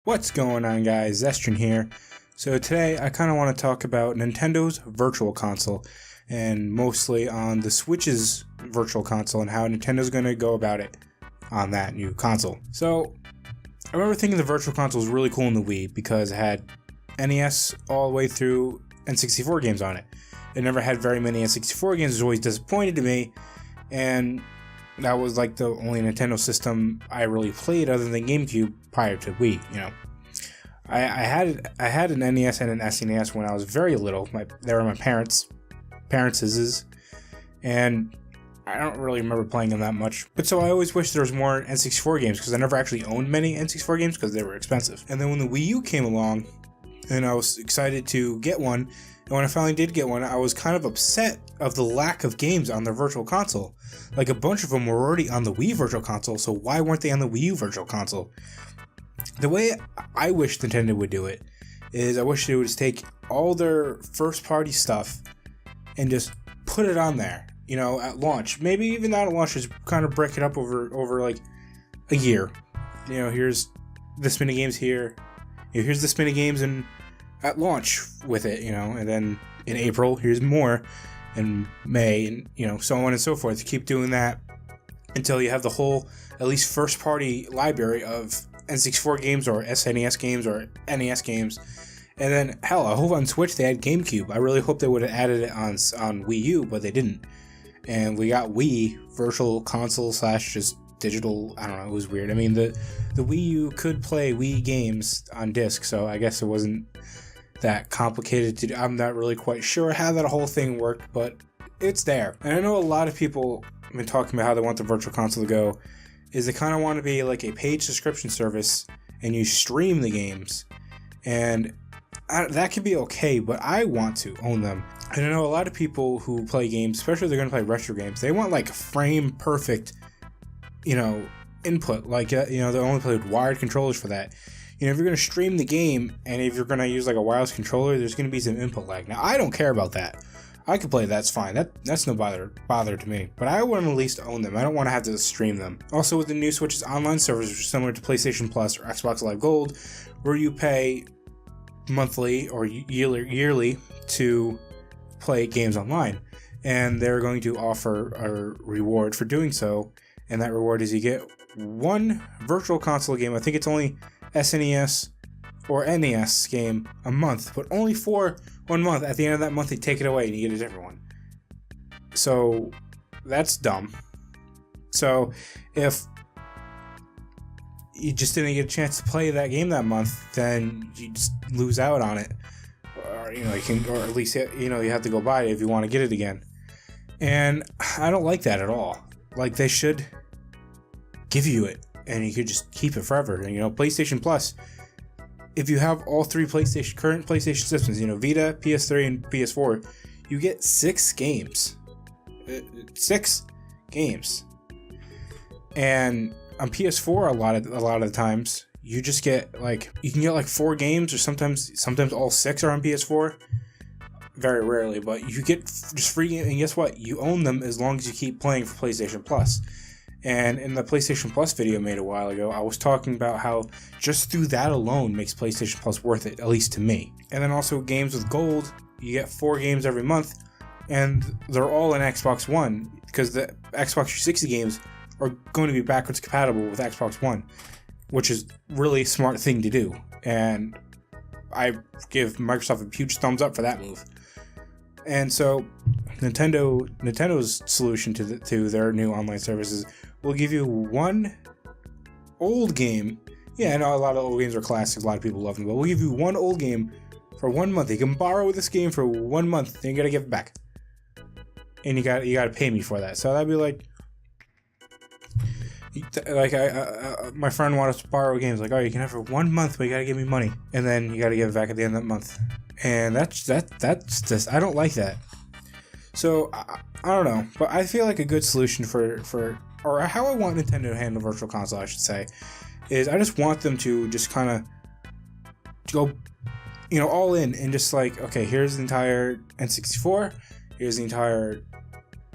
What's going on, guys? Zestrin here. So today I kind of want to talk about Nintendo's Virtual Console, and mostly on the Switch's Virtual Console and how Nintendo's going to go about it on that new console. So I remember thinking the Virtual Console was really cool in the Wii because it had NES all the way through N64 games on it. It never had very many N64 games, it was always disappointed to me, and that was like the only Nintendo system I really played other than GameCube prior to Wii, you know. I had an NES and an SNES when I was very little. They were my parents' and I don't really remember playing them that much. But so I always wished there was more N64 games because I never actually owned many N64 games because they were expensive. And then when the Wii U came along, and I was excited to get one, and when I finally did get one, I was kind of upset of the lack of games on the Virtual Console. Like, a bunch of them were already on the Wii Virtual Console, so why weren't they on the Wii U Virtual Console? The way I wish Nintendo would do it is I wish they would just take all their first-party stuff and just put it on there, you know, at launch. Maybe even not at launch, just kind of break it up over like a year. You know, here's this many games here. You know, here's this many games at launch with it, you know, and then in April, here's more, in May, and, you know, so on and so forth. You keep doing that until you have the whole, at least first-party library of N64 games or SNES games or NES games. And then, hell, I hope on Switch they had GameCube. I really hope they would have added it on Wii U, but they didn't. And we got Wii Virtual Console / just digital. I don't know, it was weird. I mean, the Wii U could play Wii games on disc, so I guess it wasn't that complicated to do. I'm not really quite sure how that whole thing worked, but it's there. And I know a lot of people have been talking about how they want the Virtual Console to go, is they kind of want to be like a paid subscription service and you stream the games. And that could be okay, but I want to own them. And I know a lot of people who play games, especially if they're going to play retro games, they want like frame perfect, you know, input. Like, you know, they only play with wired controllers for that. You know, if you're going to stream the game and if you're going to use like a wireless controller, there's going to be some input lag. Now, I don't care about that. I could play that's fine. That's no bother to me. But I want to at least own them. I don't want to have to stream them. Also, with the new Switch's online service, which is similar to PlayStation Plus or Xbox Live Gold, where you pay monthly or yearly to play games online. And they're going to offer a reward for doing so. And that reward is you get one Virtual Console game. I think it's only SNES or NES game a month, but only for 1 month. At the end of that month, they take it away and you get a different one. So that's dumb. So if you just didn't get a chance to play that game that month, then you just lose out on it, or you know, you can, or at least you know, you have to go buy it if you want to get it again. And I don't like that at all. Like, they should give you it and you could just keep it forever. And, you know, PlayStation Plus, if you have all three current PlayStation systems, you know, Vita, PS3, and PS4, you get 6 games. 6 games. And on PS4, a lot of the times, you just get like, you can get like 4 games, or sometimes all 6 are on PS4. Very rarely, but you get just free games, and guess what? You own them as long as you keep playing for PlayStation Plus. And in the PlayStation Plus video I made a while ago, I was talking about how just through that alone makes PlayStation Plus worth it, at least to me. And then also games with Gold, you get 4 games every month, and they're all in Xbox One, because the Xbox 360 games are going to be backwards compatible with Xbox One, which is really a smart thing to do. And I give Microsoft a huge thumbs up for that move. And so Nintendo's solution to their new online services will give you one old game. Yeah, I know a lot of old games are classics, a lot of people love them, but we'll give you one old game for 1 month. You can borrow this game for 1 month, then you gotta give it back. And you gotta pay me for that. So that'd be like my friend wanted to borrow games. Like, oh, you can have it for 1 month, but you gotta give me money, and then you gotta give it back at the end of that month. And that's just, I don't like that. So I don't know, but I feel like a good solution for or how I want Nintendo to handle Virtual Console, I should say, is I just want them to just kind of go, you know, all in and just like, okay, here's the entire N64, here's the entire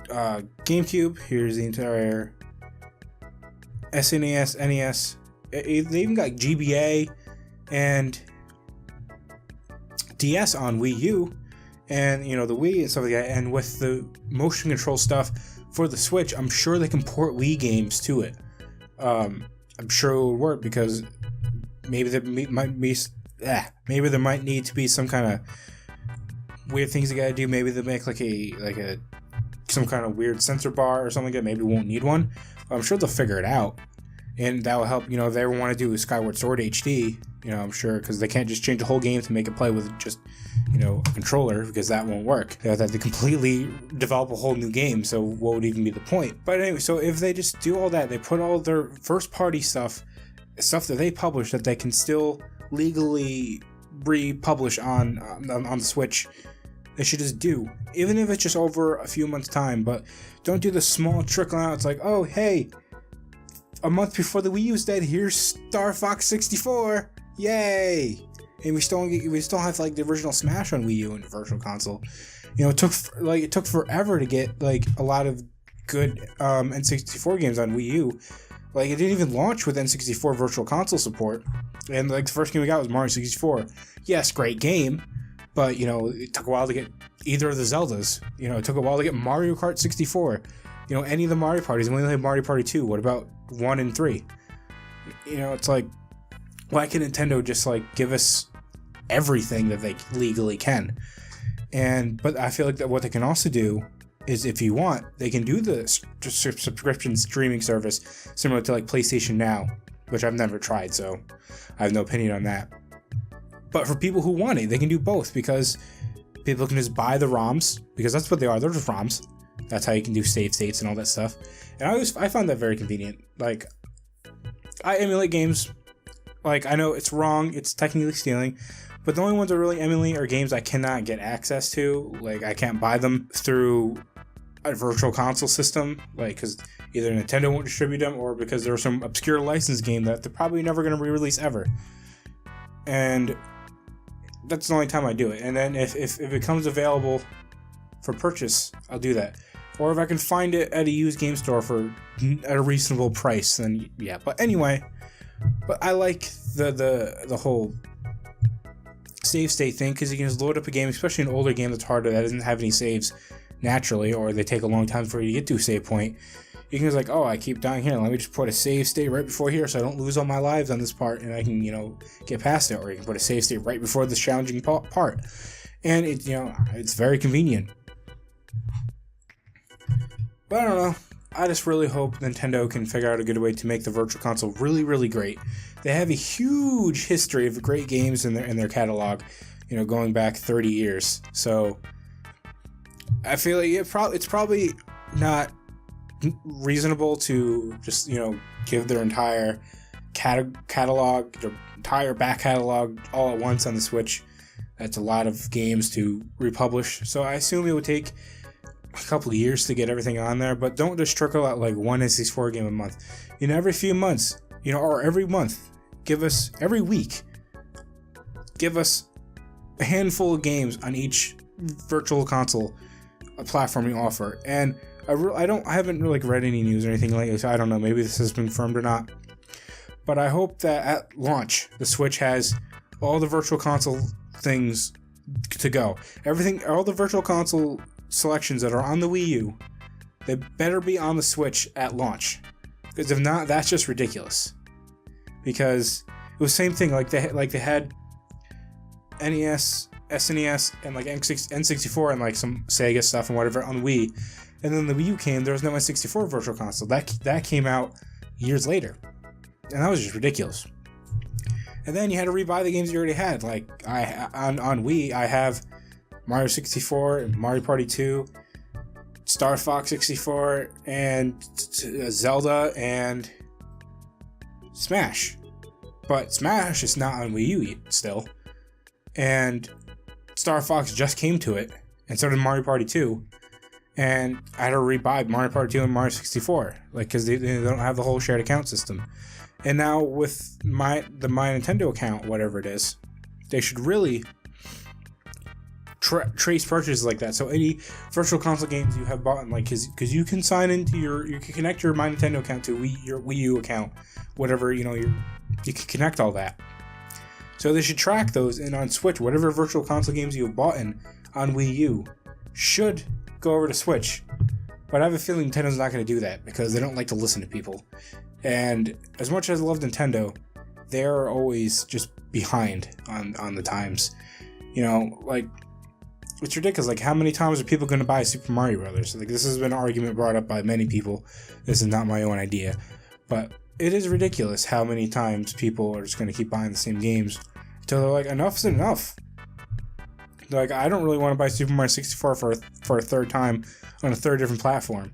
GameCube, here's the entire SNES, NES. They even got GBA and DS on Wii U, and you know the Wii and stuff like that. And with the motion control stuff for the Switch, I'm sure they can port Wii games to it. I'm sure it would work because maybe there might need to be some kind of weird things they gotta do. Maybe they make like a some kind of weird sensor bar or something like that. Maybe we won't need one. I'm sure they'll figure it out, and that will help. You know, if they ever want to do a Skyward Sword HD, you know, I'm sure, because they can't just change the whole game to make it play with just, you know, a controller, because that won't work. They have to completely develop a whole new game, so what would even be the point? But anyway, so if they just do all that, they put all their first party stuff that they publish that they can still legally republish on the Switch, they should just do, even if it's just over a few months' time. But don't do the small trickle out. It's like, oh hey, a month before the Wii U's dead, here's Star Fox 64, yay! And we still have like the original Smash on Wii U and Virtual Console. You know, it took forever to get like a lot of good N64 games on Wii U. Like, it didn't even launch with N64 Virtual Console support, and like the first game we got was Mario 64. Yes, great game, but you know, it took a while to get either of the Zeldas. You know, it took a while to get Mario Kart 64. You know, any of the Mario parties. We only had Mario Party 2. What about 1 and 3? You know, it's like, why can Nintendo just like give us everything that they legally can? But I feel like that what they can also do is, if you want, they can do the subscription streaming service similar to like PlayStation Now, which I've never tried, so I have no opinion on that. But for people who want it, they can do both, because people can just buy the ROMs, because that's what they are. They're just ROMs. That's how you can do save states and all that stuff. And I found that very convenient. Like, I emulate games. Like, I know it's wrong, it's technically stealing, but the only ones I really emulate are games I cannot get access to. Like, I can't buy them through a virtual console system, like, because either Nintendo won't distribute them, or because there's some obscure license game that they're probably never going to re-release ever. And that's the only time I do it. And then if it becomes available for purchase, I'll do that. Or if I can find it at a used game store at a reasonable price, then yeah. But anyway, I like the whole save state thing, because you can just load up a game, especially an older game that's harder, that doesn't have any saves naturally, or they take a long time for you to get to a save point. You can just like, oh, I keep dying here, let me just put a save state right before here so I don't lose all my lives on this part, and I can, you know, get past it. Or you can put a save state right before this challenging part, and it, you know, it's very convenient. But I don't know, I just really hope Nintendo can figure out a good way to make the Virtual Console really, really great. They have a huge history of great games in their catalog, you know, going back 30 years. So I feel like it's probably not reasonable to just, you know, give their entire catalog, their entire back catalog all at once on the Switch. That's a lot of games to republish. So I assume it would take a couple of years to get everything on there, but don't just trickle out like one N64 game a month. You know, every few months, you know, or every month, every week, give us a handful of games on each virtual console platform you offer. And I haven't really read any news or anything lately, so I don't know, maybe this has been confirmed or not. But I hope that at launch, the Switch has all the virtual console things to go. All the virtual console selections that are on the Wii U, they better be on the Switch at launch, because if not, that's just ridiculous. Because it was the same thing, like they had NES, SNES, and like N64 and like some Sega stuff and whatever on Wii, and then the Wii U came, there was no N64 virtual console. That came out years later, and that was just ridiculous. And then you had to rebuy the games you already had. Like on Wii, I have Mario 64, Mario Party 2, Star Fox 64, and Zelda, and Smash. But Smash is not on Wii U still. And Star Fox just came to it, and so did Mario Party 2. And I had to rebuy Mario Party 2 and Mario 64, like, because they don't have the whole shared account system. And now with my Nintendo account, whatever it is, they should really trace purchases like that. So any virtual console games you have bought, like, because you can sign into you can connect your My Nintendo account to your Wii U account, whatever, you know, you can connect all that. So they should track those, and on Switch, whatever virtual console games you've bought in on Wii U should go over to Switch. But I have a feeling Nintendo's not going to do that because they don't like to listen to people. And as much as I love Nintendo, they're always just behind on the times. You know, like, it's ridiculous. Like, how many times are people going to buy Super Mario Brothers? Like, this has been an argument brought up by many people. This is not my own idea. But it is ridiculous how many times people are just going to keep buying the same games until they're like, enough's enough. Like, I don't really want to buy Super Mario 64 for a third time on a third different platform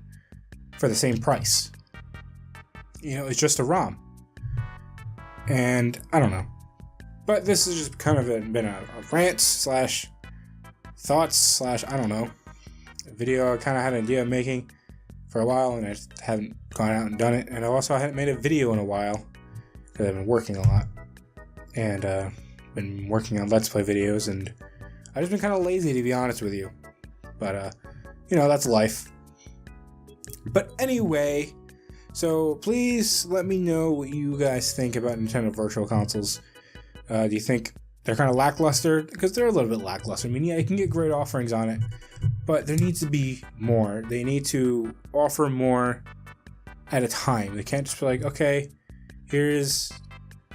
for the same price. You know, it's just a ROM. And I don't know. But this has just kind of been a rant slash thoughts slash, I don't know, a video I kind of had an idea of making for a while, and I just haven't gone out and done it. And I also hadn't made a video in a while because I've been working a lot. And been working on Let's Play videos, and I've just been kind of lazy, to be honest with you. But, you know, that's life. But anyway, so please let me know what you guys think about Nintendo Virtual Consoles. Do you think they're kind of lackluster? Because they're a little bit lackluster. I mean, yeah, you can get great offerings on it, but there needs to be more. They need to offer more at a time. They can't just be like, okay, here's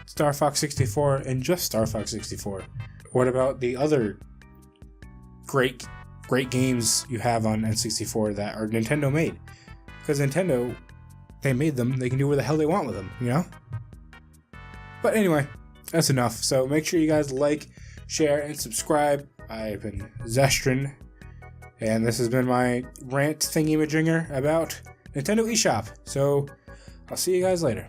Star Fox 64 and just Star Fox 64. What about the other great games you have on N64 that are Nintendo made? Because Nintendo, they made them. They can do what the hell they want with them, you know? But anyway, that's enough. So make sure you guys like, share, and subscribe. I've been Zestrin, and this has been my rant thingy-majinger about Nintendo eShop. So I'll see you guys later.